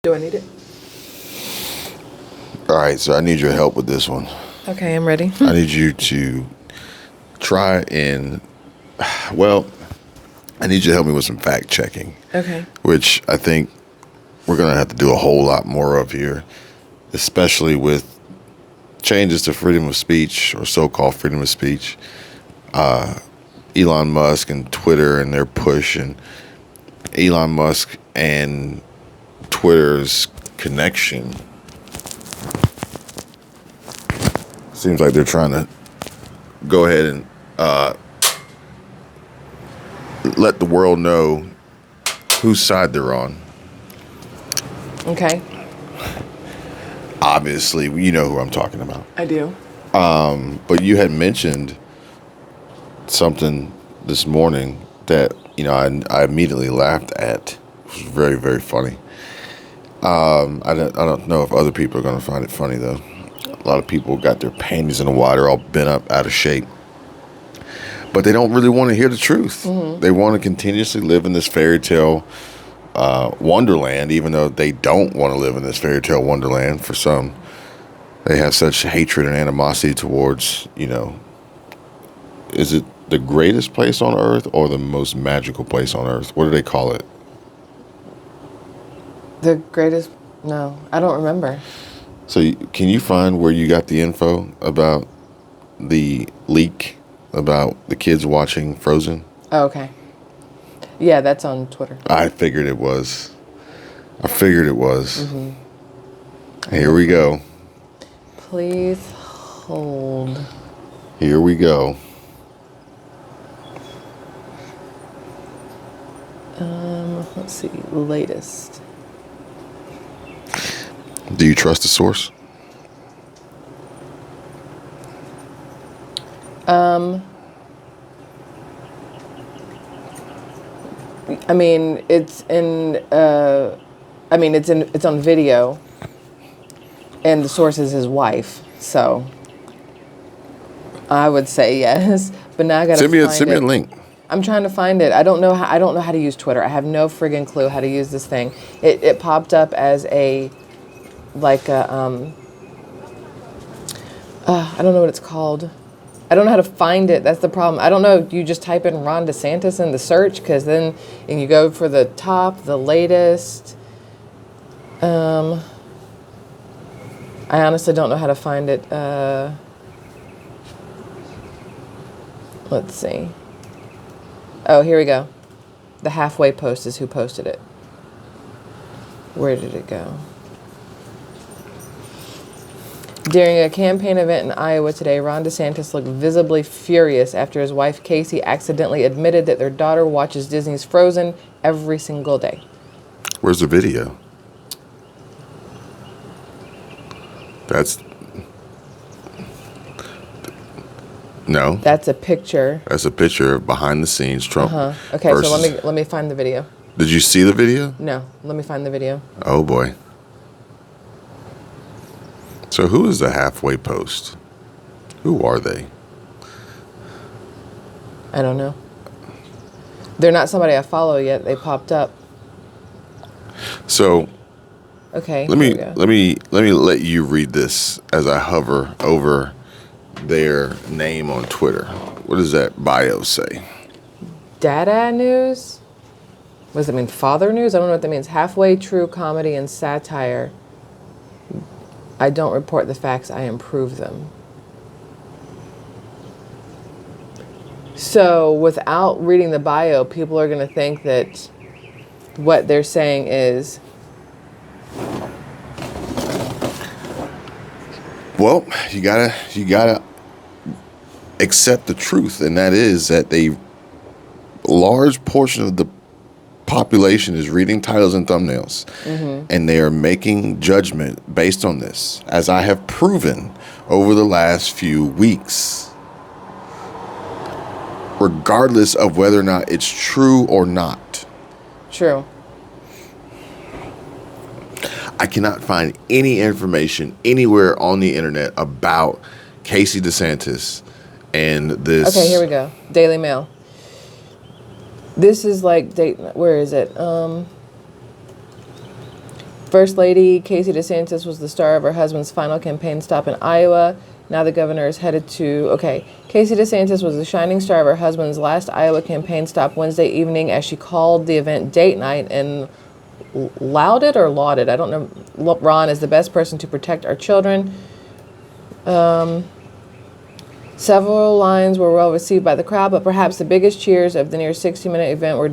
Do I need it? All right, so I need your help with this one. Okay, I'm ready. I need you to try and, well, I need you to help me with some fact checking, Okay. which I think we're going to have to do a whole lot more of here, especially with changes to freedom of speech or so-called freedom of speech. Elon Musk and Twitter and their push, and Elon Musk and Twitter's connection. Seems like they're trying to go ahead and let the world know whose side they're on. Okay. Obviously, you know who I'm talking about. I do. But you had mentioned something this morning that, I immediately laughed at. It was very, very funny. I don't know if other people are going to find it funny, though. A lot of people got their panties in the water, all bent up, out of shape. But they don't really want to hear the truth. Mm-hmm. They want to continuously live in this fairy tale wonderland, even though they don't want to live in this fairy tale wonderland. For some, they have such hatred and animosity towards, is it the greatest place on earth or the most magical place on earth? What do they call it? The greatest? No, I don't remember. So can you find where you got the info about the leak about the kids watching Frozen? Oh, okay. Yeah, that's on Twitter. I figured it was. Mm-hmm. Here we go. Please hold. Here we go. Let's see. Latest. Do you trust the source? I mean, it's on video, and the source is his wife, so I would say yes. But now I gotta send me a link. I'm trying to find it. I don't know how to use Twitter. I have no friggin' clue how to use this thing. It popped up as I don't know what it's called. I don't know how to find it. That's the problem. I don't know. You just type in Ron DeSantis in the search, because then and you go for the top, the latest. I honestly don't know how to find it. Let's see. Oh, here we go. The halfway post is who posted it. Where did it go? During a campaign event in Iowa today, Ron DeSantis looked visibly furious after his wife, Casey, accidentally admitted that their daughter watches Disney's Frozen every single day. Where's the video? No. That's a picture. That's a picture of behind the scenes Trump. Okay, so let me find the video. Did you see the video? No, let me find the video. Oh boy. So who is the halfway post? Who are they? I don't know. They're not somebody I follow yet. They popped up. So okay. Let me let you read this as I hover over their name on Twitter. What does that bio say? Dada News? What does it mean? Father News? I don't know what that means. Halfway true comedy and satire. I don't report the facts, I improve them. So without reading the bio, people are going to think that what they're saying is... Well, you gotta accept the truth, and that is that a large portion of the population is reading titles and thumbnails, and they are making judgment based on this, as I have proven over the last few weeks, regardless of whether or not it's true or not. True. I cannot find any information anywhere on the internet about Casey DeSantis and this. Okay, here we go. Daily Mail. This is like, where is it? First Lady Casey DeSantis was the star of her husband's final campaign stop in Iowa. Now the governor is headed to... Okay. Casey DeSantis was the shining star of her husband's last Iowa campaign stop Wednesday evening as she called the event date night and lauded or lauded. I don't know. Ron is the best person to protect our children. Several lines were well received by the crowd, but perhaps the biggest cheers of the near 60-minute event were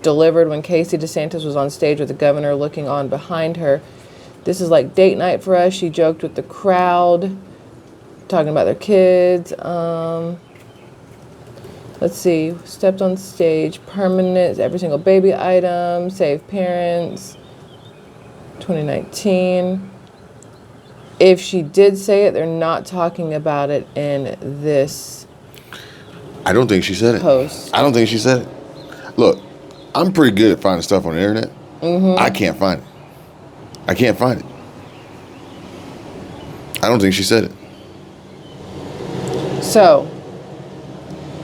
delivered when Casey DeSantis was on stage with the governor looking on behind her. This is like date night for us, she joked with the crowd, talking about their kids. Let's see, stepped on stage, permanent, every single baby item, save parents, 2019. If she did say it, they're not talking about it in this I don't think she said it. post. I don't think she said it. Look, I'm pretty good at finding stuff on the internet. I can't find it. I can't find it. I don't think she said it. So,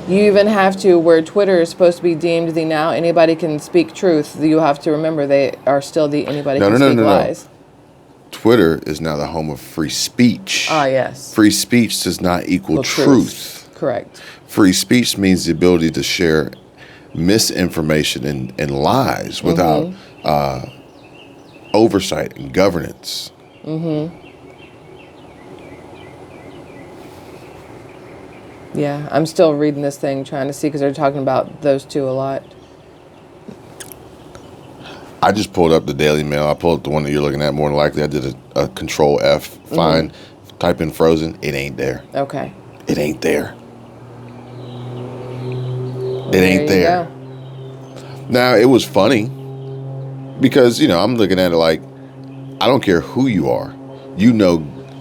you even have to, where Twitter is supposed to be deemed the now anybody can speak truth, you have to remember they are still the anybody can speak lies. Twitter is now the home of free speech. Ah, yes. Free speech does not equal truth. Correct. Free speech means the ability to share misinformation and lies without oversight and governance. Yeah, I'm still reading this thing, trying to see, because they're talking about those two a lot. I just pulled up the Daily Mail. I pulled up the one that you're looking at more than likely. I did a Control F, find, type in Frozen. It ain't there. Okay. It ain't there. It ain't there. Go. Now, it was funny because, I'm looking at it like, I don't care who you are. You know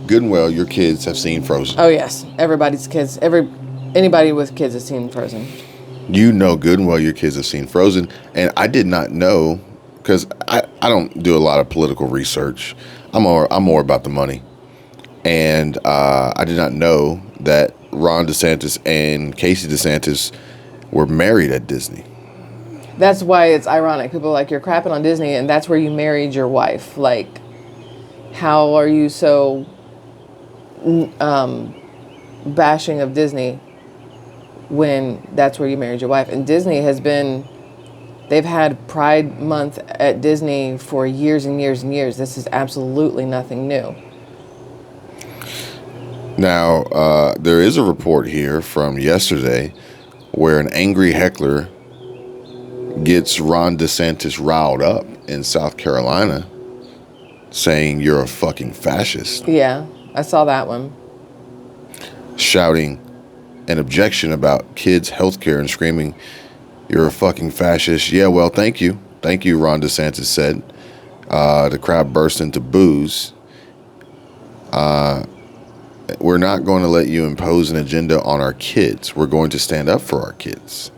good and well your kids have seen Frozen. Oh, yes. Everybody's kids, anybody with kids has seen Frozen. You know good and well your kids have seen Frozen. And I did not know, because I don't do a lot of political research. I'm more about the money. And I did not know that Ron DeSantis and Casey DeSantis were married at Disney. That's why it's ironic. People are like, you're crapping on Disney, and that's where you married your wife. Like, how are you so bashing of Disney when that's where you married your wife? And Disney they've had Pride Month at Disney for years and years and years. This is absolutely nothing new. Now, there is a report here from yesterday where an angry heckler gets Ron DeSantis riled up in South Carolina, saying you're a fucking fascist. Yeah, I saw that one. Shouting an objection about kids' health care and screaming, you're a fucking fascist. Yeah, well, thank you. Thank you, Ron DeSantis said. The crowd burst into boos. We're not going to let you impose an agenda on our kids. We're going to stand up for our kids.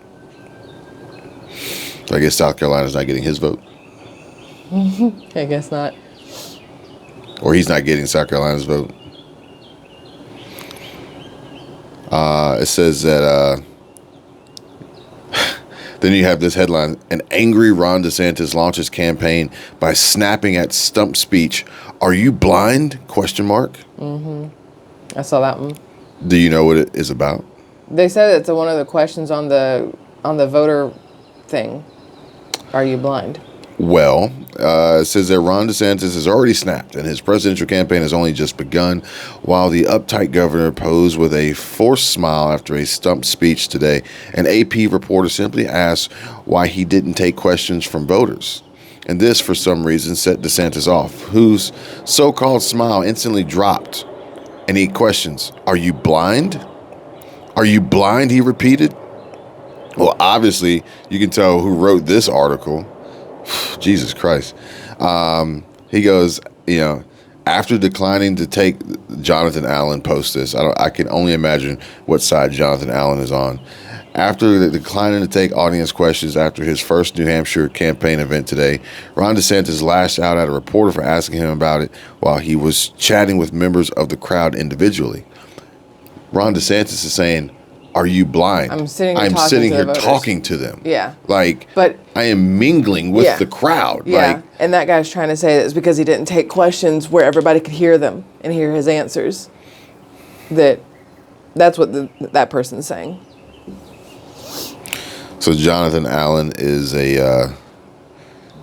So I guess South Carolina's not getting his vote. I guess not. Or he's not getting South Carolina's vote. It says that... Then you have this headline: an angry Ron DeSantis launches campaign by snapping at stump speech. Are you blind? ? I saw that one. Do you know what it is about? They said it's one of the questions on the voter thing. Are you blind? Well, it says that Ron DeSantis has already snapped, and his presidential campaign has only just begun, while the uptight governor posed with a forced smile after a stump speech today. An AP reporter simply asked why he didn't take questions from voters. And this, for some reason, set DeSantis off, whose so-called smile instantly dropped. And he questions, are you blind? Are you blind, he repeated. Well, obviously, you can tell who wrote this article. Jesus Christ. He goes, after declining to take, Jonathan Allen posts this. I can only imagine what side Jonathan Allen is on. After declining to take audience questions after his first New Hampshire campaign event today, Ron DeSantis lashed out at a reporter for asking him about it while he was chatting with members of the crowd individually. Ron DeSantis is saying, are you blind? I'm sitting here talking to them. Yeah. Like, but I am mingling with the crowd. Yeah. Like, and that guy's trying to say that it's because he didn't take questions where everybody could hear them and hear his answers. That's what that person's saying. So Jonathan Allen is a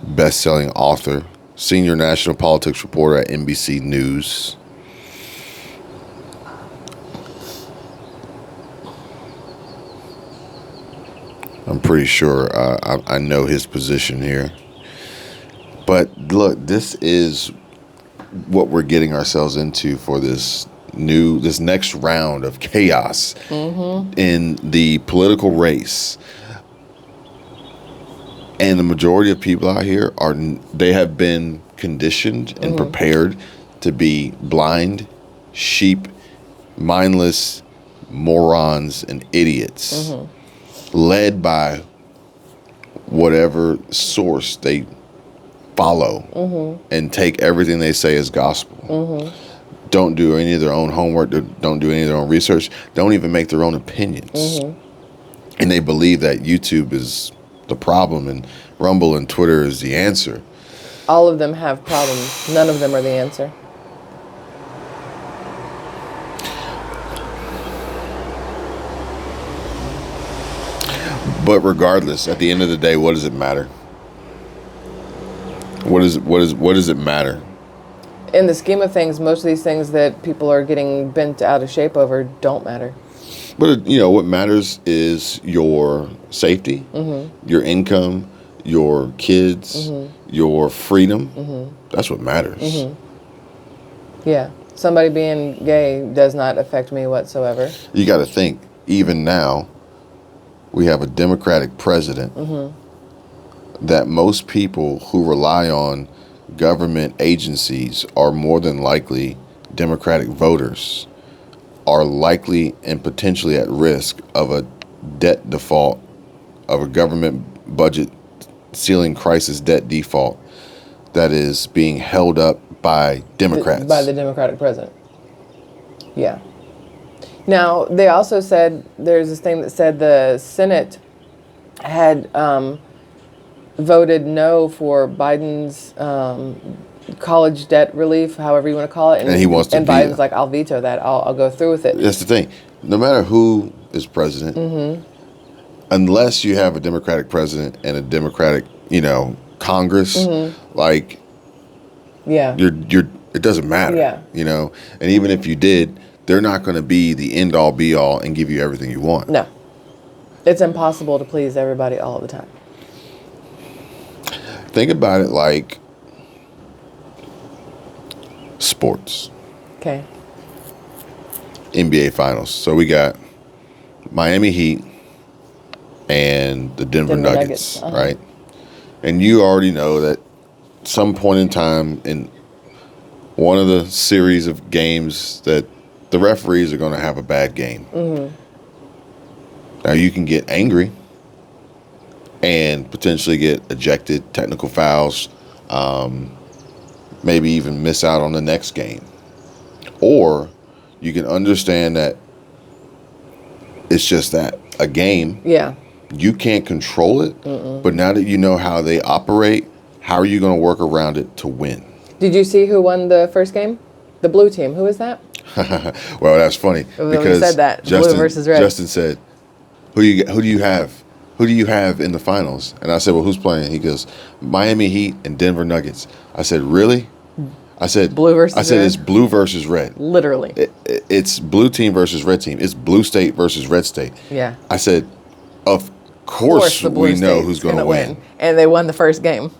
best-selling author, senior national politics reporter at NBC News. I'm pretty sure I know his position here. But look, this is what we're getting ourselves into for this next round of chaos in the political race. And the majority of people out here they have been conditioned and prepared to be blind, sheep, mindless morons and idiots, led by whatever source they follow and take everything they say as gospel. Don't do any of their own homework, don't do any of their own research, don't even make their own opinions. And they believe that YouTube is the problem and Rumble and Twitter is the answer. All of them have problems. None of them are the answer. But regardless, at the end of the day, what does it matter? What does it matter? In the scheme of things, most of these things that people are getting bent out of shape over don't matter. But what matters is your safety, your income, your kids, your freedom. That's what matters. Yeah. Somebody being gay does not affect me whatsoever. You got to think, even now, we have a Democratic president that most people who rely on government agencies are more than likely Democratic voters, are likely and potentially at risk of a debt default, of a government budget ceiling crisis debt default that is being held up by Democrats. By the Democratic president. Yeah. Now, they also said, there's this thing that said the Senate had voted no for Biden's college debt relief, however you want to call it. And he wants to And Biden's like, I'll veto that. I'll go through with it. That's the thing. No matter who is president, unless you have a Democratic president and a Democratic, Congress, like, it doesn't matter. Yeah. And even if you did, they're not going to be the end all be all and give you everything you want. No. It's impossible to please everybody all the time. Think about it like sports. Okay. NBA Finals. So we got Miami Heat and the Denver Nuggets, right? And you already know that some point in time in one of the series of games that the referees are going to have a bad game. Now you can get angry and potentially get ejected, technical fouls, maybe even miss out on the next game. Or you can understand that it's just that, a game. Yeah. You can't control it, but now that you know how they operate, how are you going to work around it to win? Did you see who won the first game? The blue team. Who is that? Well, that's funny because said that. Justin, Blue versus red. Justin said, who do you have? Who do you have in the finals? And I said, well, who's playing? He goes, Miami Heat and Denver Nuggets. I said, really? I said, blue versus red? It's blue versus red. Literally. It's blue team versus red team. It's blue state versus red state. Yeah. I said, of course we know who's going to win. And they won the first game.